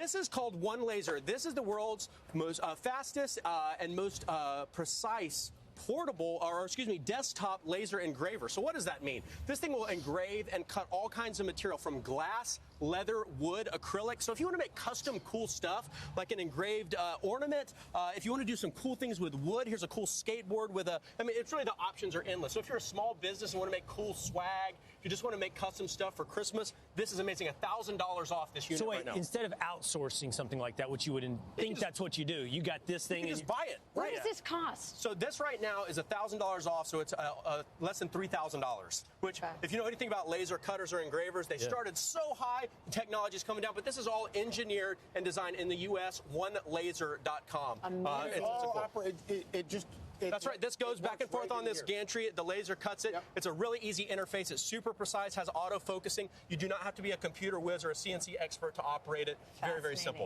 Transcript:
This is called OneLaser. This is the world's most fastest and most precise portable, or excuse me, desktop laser engraver. So what does that mean? This thing will engrave and cut all kinds of material from glass, leather, wood, acrylic. So if you want to make custom cool stuff, like an engraved ornament, if you want to do some cool things with wood, here's a cool skateboard with it's really, the options are endless. So if you're a small business and want to make cool swag, if you just want to make custom stuff for Christmas, this is amazing. $1,000 off this unit right now. Instead of outsourcing something like that, which you would think that's what you do, you got this thing. You can just buy it. What does this cost? So this right now is $1,000 off, so it's less than $3,000, which, if you know anything about laser cutters or engravers, they started so high, the technology is coming down, but this is all engineered and designed in the U.S., OneLaser.com. That's right. This goes back and forth on this gantry. The laser cuts it. Yep. It's a really easy interface. It's super precise, has auto-focusing. You do not have to be a computer whiz or a CNC expert to operate it. Very, very simple.